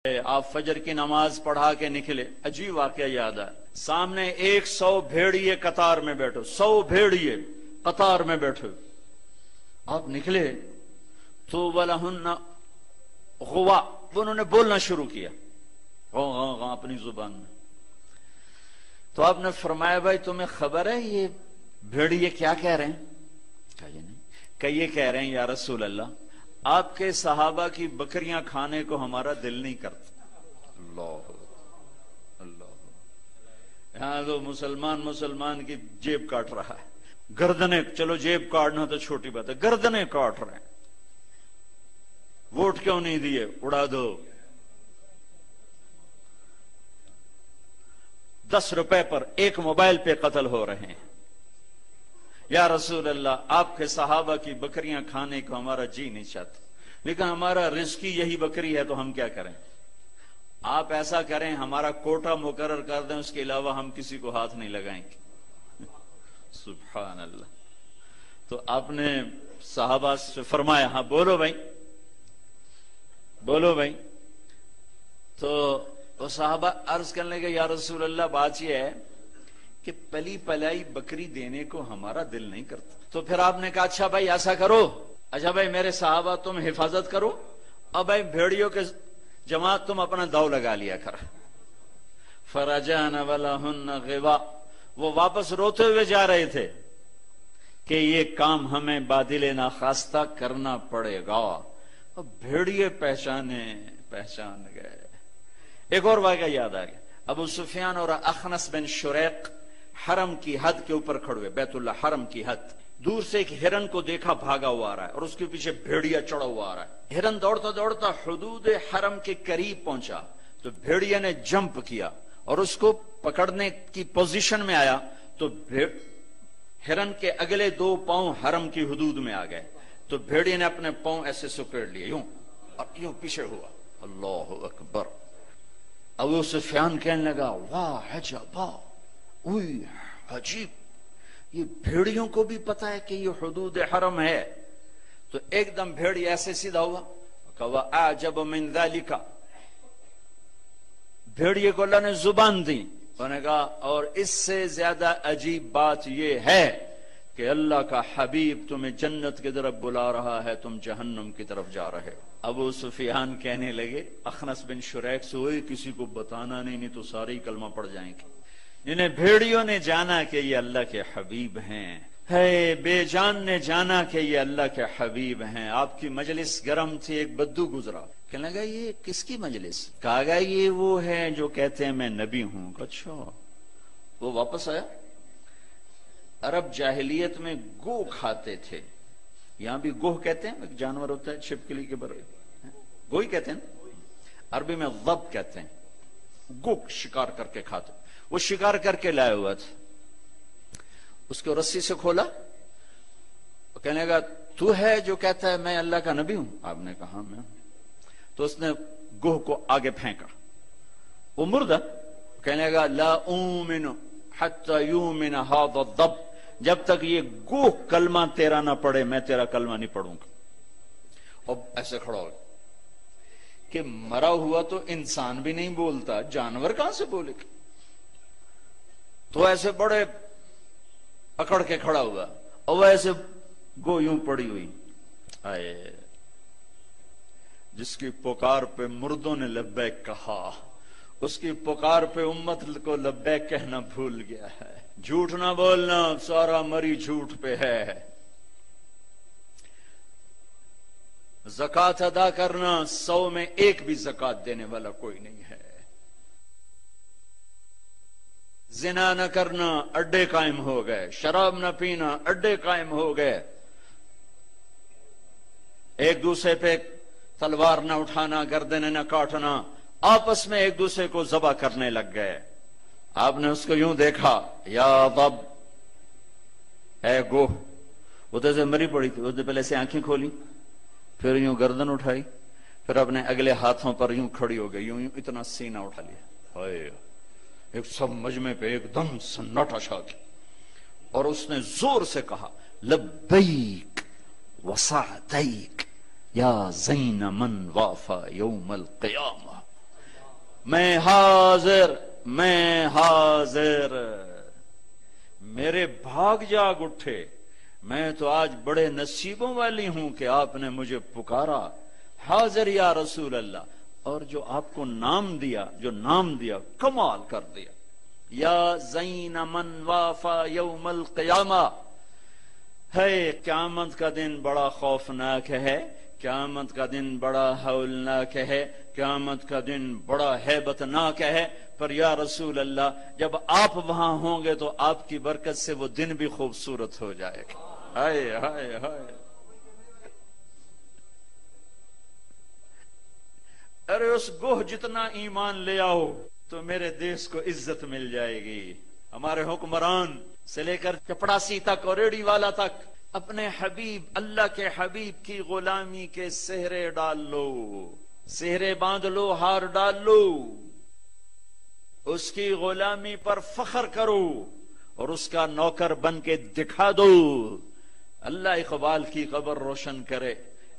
آپ فجر کی نماز پڑھا کے نکلے، عجیب واقعہ یاد ہے، سامنے 100 بھیڑیے قطار میں بیٹھو، 100 بھیڑیے قطار میں بیٹھو، آپ نکلے تو وَلَهُنَّ غُوَا، انہوں نے بولنا شروع کیا اپنی زبان میں. تو آپ نے فرمایا بھائی تمہیں خبر ہے یہ بھیڑیے کیا کہہ رہے ہیں؟ کہا یہ نہیں. کہ یہ کہہ رہے ہیں یا رسول اللہ آپ کے صحابہ کی بکریاں کھانے کو ہمارا دل نہیں کرتا. اللہ اللہ، یہاں تو مسلمان کی جیب کاٹ رہا ہے، گردنیں، چلو جیب کاٹنا تو چھوٹی بات ہے، گردنیں کاٹ رہے ہیں. ووٹ کیوں نہیں دیے؟ اڑا دو. 10 روپے پر ایک موبائل پہ قتل ہو رہے ہیں. یا رسول اللہ آپ کے صحابہ کی بکریاں کھانے کو ہمارا جی نہیں چاہتا، لیکن ہمارا رزق یہی بکری ہے تو ہم کیا کریں؟ آپ ایسا کریں ہمارا کوٹا مقرر کر دیں، اس کے علاوہ ہم کسی کو ہاتھ نہیں لگائیں گے. سبحان اللہ. تو آپ نے صحابہ سے فرمایا ہاں بولو بھائی بولو بھائی. تو صحابہ عرض کرنے لگے یا رسول اللہ بات یہ ہے کہ پلی پلائی بکری دینے کو ہمارا دل نہیں کرتا. تو پھر آپ نے کہا اچھا بھائی ایسا کرو، اچھا بھائی میرے صحابہ تم حفاظت کرو، اب بھائی بھیڑیوں کے جماعت تم اپنا داؤ لگا لیا کر. فرجعن ولہن غوا، وہ واپس روتے ہوئے جا رہے تھے کہ یہ کام ہمیں بادل ناخواستہ کرنا پڑے گا. اب بھیڑیے پہچان گئے. ایک اور واقعہ یاد آ گیا. ابو سفیان اور اخنس بن شریق حرم کی حد کے اوپر کھڑے ہوئے، بیت اللہ حرم کی حد. دور سے ایک ہرن کو دیکھا بھاگا ہوا آ رہا ہے اور اس کے پیچھے بھیڑیا چڑھا ہوا آ رہا ہے. ہرن دوڑتا دوڑتا حدود حرم کے قریب پہنچا تو بھیڑیا نے جمپ کیا اور اس کو پکڑنے کی پوزیشن میں آیا تو ہرن کے اگلے 2 پاؤں حرم کی حدود میں آ گئے. تو بھیڑیا نے اپنے پاؤں ایسے سکیڑ لیے یوں اور یوں پیچھے ہوا. اللہ اکبر. ابو سفیان کہنے لگا واہ عجبا، اوئی عجیب، یہ بھیڑیوں کو بھی پتا ہے کہ یہ حدود حرم ہے. تو ایک دم بھیڑی ایسے سیدھا ہوا کہ وَأَعْجَبَ مِنْ ذَلِكَ، بھیڑیے کو اللہ نے زبان دی. انہوں نے کہا اور اس سے زیادہ عجیب بات یہ ہے کہ اللہ کا حبیب تمہیں جنت کی طرف بلا رہا ہے، تم جہنم کی طرف جا رہے ہو. ابو سفیان کہنے لگے اخنس بن شریق سے ہوئے کسی کو بتانا نہیں تو سارے ہی کلمہ پڑ جائیں گے. انہیں بھیڑیوں نے جانا کہ یہ اللہ کے حبیب ہیں، ہے بے جان نے جانا کہ یہ اللہ کے حبیب ہیں. آپ کی مجلس گرم تھی، ایک بدو گزرا، کہنے لگا یہ کس کی مجلس؟ کہا گیا یہ وہ ہے جو کہتے ہیں میں نبی ہوں. اچھا. وہ واپس آیا. عرب جاہلیت میں گو کھاتے تھے، یہاں بھی گوہ کہتے ہیں، ایک جانور ہوتا ہے چھپکلی کے برے، گوئی کہتے ہیں. عربی میں ضب کہتے ہیں. گو شکار کر کے کھاتے. وہ شکار کر کے لائے ہوا تھا، اس کو رسی سے کھولا، کہنے لگا تو ہے جو کہتا ہے میں اللہ کا نبی ہوں؟ آپ نے کہا میں ہوں. تو اس نے گوہ کو آگے پھینکا، وہ مردہ. کہنے لگا لا اومن حتی یومن ھذا الضب، جب تک یہ گوہ کلمہ تیرا نہ پڑھے میں تیرا کلمہ نہیں پڑھوں گا. اب ایسے کھڑا ہو کہ مرا ہوا تو انسان بھی نہیں بولتا، جانور کہاں سے بولے گا؟ تو ایسے بڑے اکڑ کے کھڑا ہوا اور ایسے گو یوں پڑی ہوئی. آئے جس کی پکار پہ مردوں نے لبیک کہا، اس کی پکار پہ امت کو لبیک کہنا بھول گیا ہے. جھوٹ نہ بولنا، سارا مری جھوٹ پہ ہے. زکات ادا کرنا، 100 میں 1 بھی زکات دینے والا کوئی نہیں ہے. زنا نہ کرنا، اڈے قائم ہو گئے. شراب نہ پینا، اڈے قائم ہو گئے. ایک دوسرے پہ تلوار نہ اٹھانا، گردنیں نہ کاٹنا، آپس میں ایک دوسرے کو ذبح کرنے لگ گئے. آپ نے اس کو یوں دیکھا یا ضب، اے گوہ. وہ تو ایسے مری پڑی تھی، اس نے پہلے سے آنکھیں کھولی، پھر یوں گردن اٹھائی، پھر اپنے اگلے ہاتھوں پر یوں کھڑی ہو گئی، یوں اتنا سینہ اٹھا لیا. ایک سب مجمع پہ ایک دم سناٹا چھا گیا اور اس نے زور سے کہا لبیک وسعدیک یا زین من وافا یوم القیامہ. میں حاضر، میں حاضر، میرے بھاگ جاگ اٹھے، میں تو آج بڑے نصیبوں والی ہوں کہ آپ نے مجھے پکارا، حاضر یا رسول اللہ۔ اور جو آپ کو نام دیا، جو نام دیا کمال کر دیا، یا زین من وافا یوم القیامہ، ہے قیامت کا دن بڑا خوفناک ہے، قیامت کا دن بڑا ہولناک ہے، قیامت کا دن بڑا ہیبتناک ہے، پر یا رسول اللہ جب آپ وہاں ہوں گے تو آپ کی برکت سے وہ دن بھی خوبصورت ہو جائے گا۔ ہائے ہائے ہائے، ارے اس گوہ جتنا ایمان لے آؤ تو میرے دیش کو عزت مل جائے گی۔ ہمارے حکمران سے لے کر چپڑاسی تک اور ریڑھی والا تک اپنے حبیب، اللہ کے حبیب کی غلامی کے سہرے ڈال لو، سہرے باندھ لو، ہار ڈال لو، اس کی غلامی پر فخر کرو اور اس کا نوکر بن کے دکھا دو۔ اللہ اقبال کی قبر روشن کرے،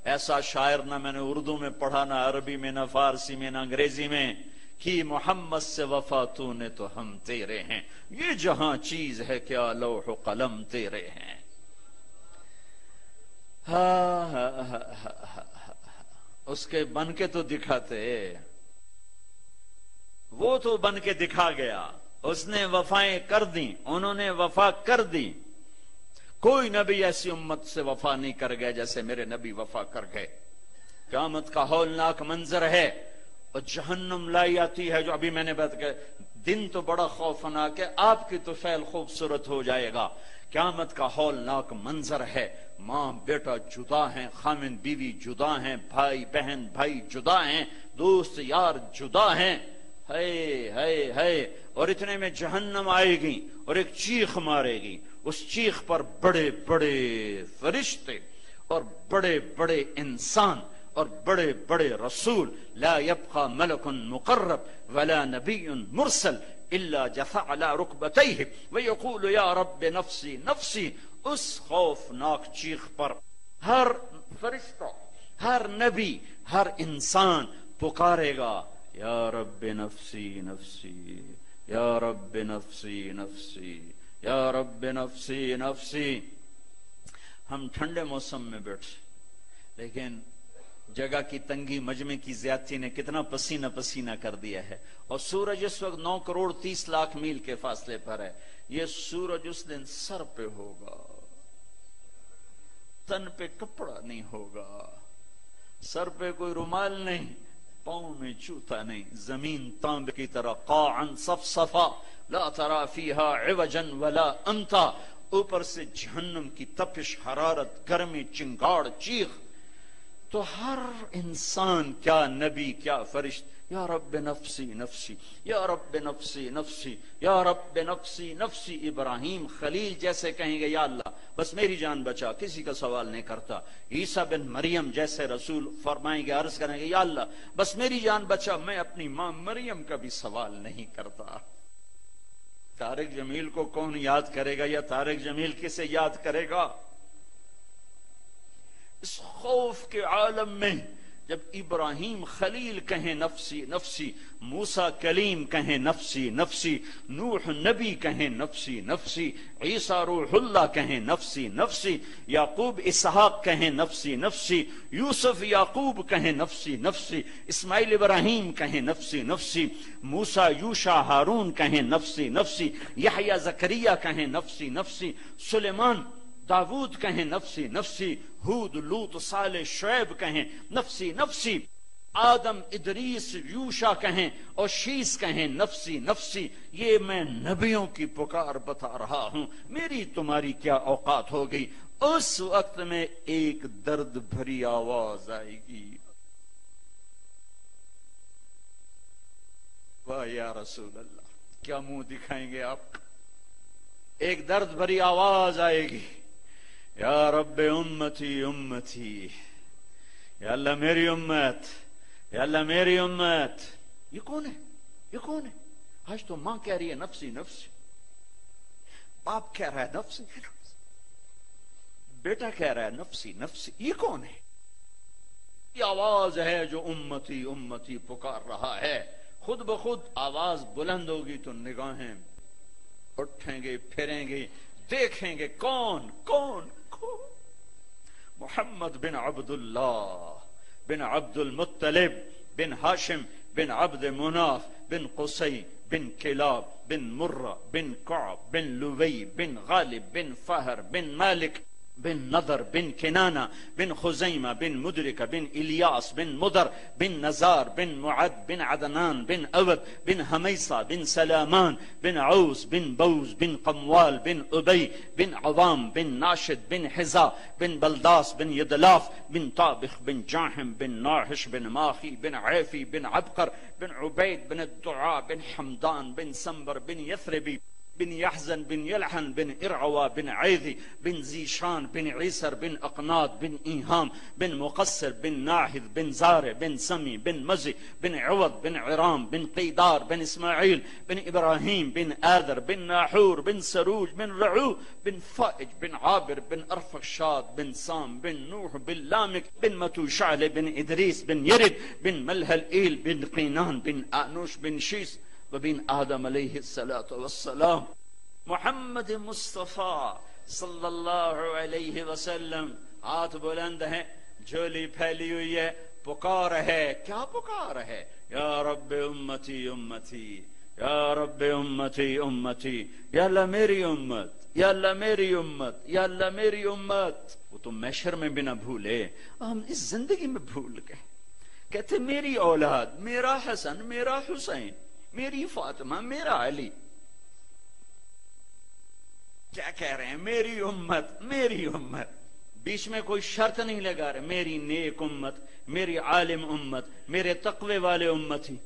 ایسا شاعر نہ میں نے اردو میں پڑھا، نہ عربی میں، نہ فارسی میں، نہ انگریزی میں، کہ محمد سے وفا تو نے تو ہم تیرے ہیں، یہ جہاں چیز ہے کیا لوح و قلم تیرے ہیں۔ اس کے بن کے تو دکھاتے، وہ تو بن کے دکھا گیا، اس نے وفائیں کر دی، انہوں نے وفا کر دی۔ کوئی نبی ایسی امت سے وفا نہیں کر گئے جیسے میرے نبی وفا کر گئے۔ قیامت کا ہولناک منظر ہے، اور جہنم لائی آتی ہے، جو ابھی میں نے بات کہ دن تو بڑا خوفناک ہے، آپ کی تو فعل خوبصورت ہو جائے گا۔ قیامت کا ہولناک منظر ہے، ماں بیٹا جدا ہیں، خامن بیوی جدا ہیں، بھائی بہن بھائی جدا ہیں، دوست یار جدا ہیں، ہے ہے ہے، اور اتنے میں جہنم آئے گی اور ایک چیخ مارے گی، اس چیخ پر بڑے بڑے فرشتے اور بڑے بڑے انسان اور بڑے بڑے رسول، لا يبقى ملک مقرب ولا نبی مرسل الا جثى على ركبتيه ويقول یا رب نفسی نفسی۔ اس خوفناک چیخ پر ہر فرشتہ، ہر نبی، ہر انسان پکارے گا، یا رب نفسی نفسی، یا رب نفسی نفسی، یا رب نفسی نفسی۔ ہم ٹھنڈے موسم میں بیٹھے، لیکن جگہ کی تنگی، مجمع کی زیادتی نے کتنا پسینہ پسینہ کر دیا ہے، اور سورج اس وقت 9 کروڑ 30 لاکھ میل کے فاصلے پر ہے۔ یہ سورج اس دن سر پہ ہوگا، تن پہ کپڑا نہیں ہوگا، سر پہ کوئی رومال نہیں، پاؤں میں جوتا نہیں، زمین تانبے کی طرح قاعا صفصفا لا ترى فيها عوجا ولا امتا، اوپر سے جہنم کی تپش، حرارت، گرمی، چنگاڑ، چیخ۔ تو ہر انسان، کیا نبی کیا فرشت، یا رب نفسی نفسی، یا رب نفسی نفسی، یا رب نفسی نفسی۔ ابراہیم خلیل جیسے کہیں گے یا اللہ بس میری جان بچا، کسی کا سوال نہیں کرتا۔ عیسیٰ بن مریم جیسے رسول فرمائیں گے، عرض کریں گے یا اللہ بس میری جان بچا، میں اپنی ماں مریم کا بھی سوال نہیں کرتا۔ طارق جمیل کو کون یاد کرے گا، یا طارق جمیل کسے یاد کرے گا؟ اس خوف کے عالم میں جب ابراہیم خلیل کہیں نفسی نفسی، موسیٰ کلیم کہیں نفسی نفسی، نوح نبی کہیں نفسی نفسی، عیسیٰ روح اللہ کہیں نفسی نفسی، یعقوب اسحاق کہیں نفسی نفسی، یوسف یعقوب کہیں نفسی نفسی، اسماعیل ابراہیم کہیں نفسی نفسی، موسیٰ یوشع ہارون کہیں نفسی نفسی، یحییٰ زکریا کہیں نفسی نفسی، سلیمان داود کہیں نفسی نفسی، ہود لوط صالح شعیب کہیں نفسی نفسی، آدم ادریس یوشع کہیں اور شیس کہیں نفسی نفسی۔ یہ میں نبیوں کی پکار بتا رہا ہوں، میری تمہاری کیا اوقات ہو گئی؟ اس وقت میں ایک درد بھری آواز آئے گی، واہ یا رسول اللہ، کیا منہ دکھائیں گے آپ؟ ایک درد بھری آواز آئے گی، یا رب امتی امتی، یا اللہ میری امت، یا اللہ میری امت۔ یہ کون ہے؟ یہ کون ہے؟ آج تو ماں کہہ رہی ہے نفسی نفسی، باپ کہہ رہا ہے نفسی نفسی، بیٹا کہہ رہا ہے نفسی نفسی، یہ کون ہے؟ یہ آواز ہے جو امتی امتی پکار رہا ہے۔ خود بخود آواز بلند ہوگی تو نگاہیں اٹھیں گے، پھریں گے، دیکھیں گے کون کون کون؟ محمد بن عبداللہ بن عبد المطلب بن ہاشم بن عبد مناف بن قصی بن کلاب بن مرہ بن کعب بن لوی بن غالب بن فہر بن مالک بن نضر بن کنانہ بن خزیمہ بن مدرک بن الیاس بن مدر بن نزار بن معد بن عدنان بن عود بن حمیصہ بن سلامان بن عوس بن بوز بن قموال بن ابی بن عوام بن ناشد بن حزا بن بلداس بن یدلاف بن طابخ بن جاحم بن ناحش بن ماخی بن عیفی بن عبقر بن عبید بن الدعاء بن حمدان بن سنبر بن یثربی بن يحزن بن يلحن بن إرعوى بن عيذي بن زيشان بن عيسر بن أقناط بن إيهام بن مقصر بن ناحذ بن زارع بن سمي بن مزي بن عوض بن عرام بن قيدار بن إسماعيل بن إبراهيم بن آذر بن ناحور بن سروج بن رعو بن فائج بن عابر بن أرفخشاد بن سام بن نوح بن لامك بن متوشعل بن إدريس بن يرد بن ملهلئيل بن قينان بن آنوش بن شيس وبن آدم علیہ الصلاۃ والسلام. محمد مصطفیٰ صلی اللہ علیہ وسلم ہاتھ بلند ہیں، جھولی پھیلی ہوئی ہے، پکار ہے. کیا پکار ہے؟ یا رب امتی امتی، یا رب امتی امتی، یا اللہ میری امت، یا اللہ میری امت، یا اللہ میری امت. وہ تو محشر میں بھی نہ بھولے، ہم اس زندگی میں بھول گئے. کہتے میری اولاد، میرا حسن، میرا حسین، میری فاطمہ، میرا علی. کیا کہہ رہے ہیں؟ میری امت، میری امت. بیچ میں کوئی شرط نہیں لگا رہے. میری نیک امت، میری عالم امت، میرے تقوی والے امتی،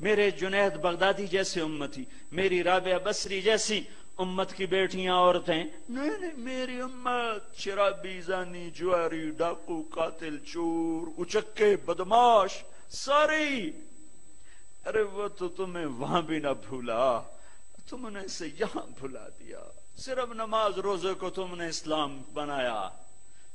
میرے جنید بغدادی جیسے امتی، میری رابعہ بصری جیسی امت کی بیٹیاں، عورتیں. نہیں نہیں، میری امت. شرابی، زانی، جواری، ڈاکو، قاتل، چور، اچکے، بدماش، ساری. ارے وہ تو تمہیں وہاں بھی نہ بھولا، تم نے اسے یہاں بھلا دیا. صرف نماز روزے کو تم نے اسلام بنایا،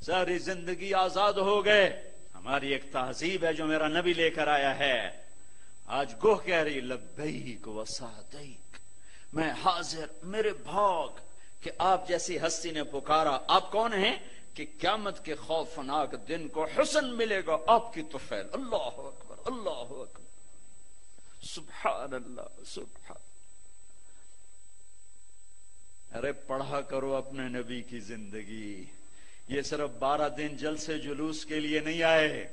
ساری زندگی آزاد ہو گئے. ہماری ایک تہذیب ہے جو میرا نبی لے کر آیا ہے. آج گوہ کہہ رہی لبیک و سعدیک، میں حاضر، میرے بھاگ کہ آپ جیسی ہستی نے پکارا. آپ کون ہیں؟ کہ قیامت کے خوفناک دن کو حسن ملے گا آپ کی طفیل. اللہ اکبر، اللہ اکبر، سبحان اللہ، سبحان. ارے پڑھا کرو اپنے نبی کی زندگی. یہ صرف 12 دن جلسے جلوس کے لیے نہیں آئے.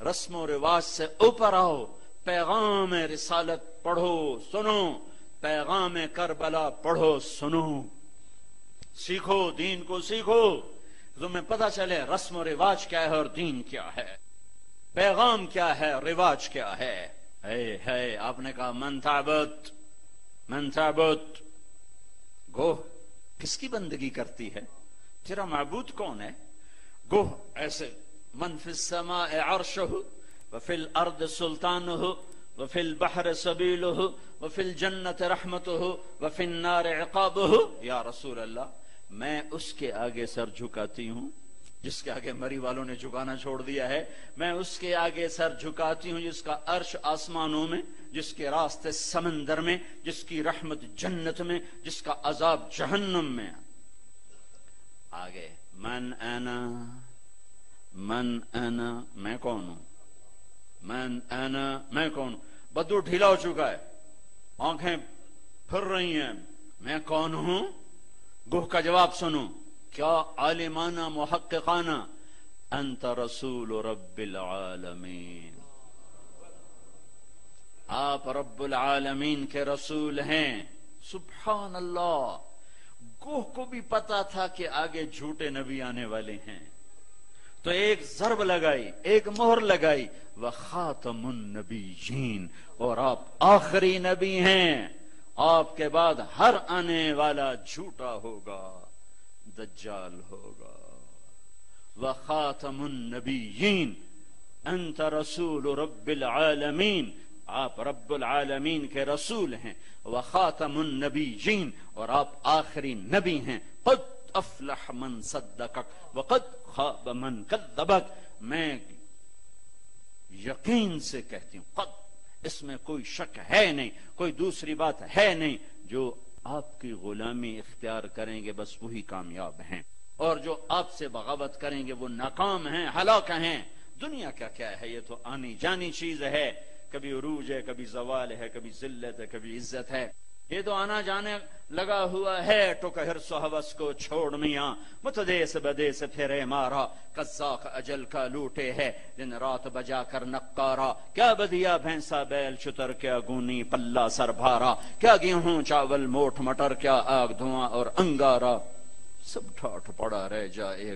رسم و رواج سے اوپر آؤ، پیغام رسالت پڑھو سنو، پیغام کربلا پڑھو سنو، سیکھو، دین کو سیکھو. تمہیں پتہ چلے رسم و رواج کیا ہے اور دین کیا ہے، پیغام کیا ہے، رواج کیا ہے. ہے آپ نے کہا من تعبد، من تعبد. گوہ کس کی بندگی کرتی ہے؟ تیرا معبود کون ہے؟ گوہ ایسے من فی السماء عرشہ وفی الارض سلطانہ وفی البحر سبیلہ وفی الجنت رحمتہ وفی النار عقابہ. یا رسول اللہ، میں اس کے آگے سر جھکاتی ہوں جس کے آگے مری والوں نے جھکانا چھوڑ دیا ہے. میں اس کے آگے سر جھکاتی ہوں جس کا عرش آسمانوں میں، جس کے راستے سمندر میں، جس کی رحمت جنت میں، جس کا عذاب جہنم میں. آگے من انا، من انا، میں کون ہوں؟ من انا، میں کون ہوں؟ بدو ڈھیلا ہو چکا ہے، آنکھیں پھر رہی ہیں. میں کون ہوں؟ گوہ کا جواب سنو، کیا عالمانہ محققانہ. انت رسول رب العالمین، آپ رب العالمین کے رسول ہیں. سبحان اللہ. گوہ کو بھی پتا تھا کہ آگے جھوٹے نبی آنے والے ہیں، تو ایک ضرب لگائی، ایک مہر لگائی، وخاتم النبیین، اور آپ آخری نبی ہیں. آپ کے بعد ہر آنے والا جھوٹا ہوگا، دجال ہوگا. وخاتم النبیین، انت رسول رب العالمین، آپ رب العالمین کے رسول ہیں. وخاتم النبیین، اور آپ آخری نبی ہیں. قد افلح من صدقک وقد خاب من کذبک. میں یقین سے کہتی ہوں، قد اس میں کوئی شک ہے نہیں، کوئی دوسری بات ہے نہیں. جو آپ کی غلامی اختیار کریں گے بس وہی کامیاب ہیں، اور جو آپ سے بغاوت کریں گے وہ ناکام ہیں، ہلاک ہیں. دنیا کا کیا ہے، یہ تو آنی جانی چیز ہے. کبھی عروج ہے، کبھی زوال ہے، کبھی ذلت ہے، کبھی عزت ہے. یہ تو آنا جانے لگا ہوا ہے. ٹک حرص و حوث کو چھوڑ میاں، متدیس بدیس پھرے مارا. قزاق اجل کا لوٹے ہے، دن رات بجا کر نقارا. کیا بدیا بھینسا بیل شتر، کیا گونی پلہ سر بھارا. کیا گیہوں چاول موٹ مٹر، کیا آگ دھواں اور انگارا. سب ٹھاٹ پڑا رہ جائے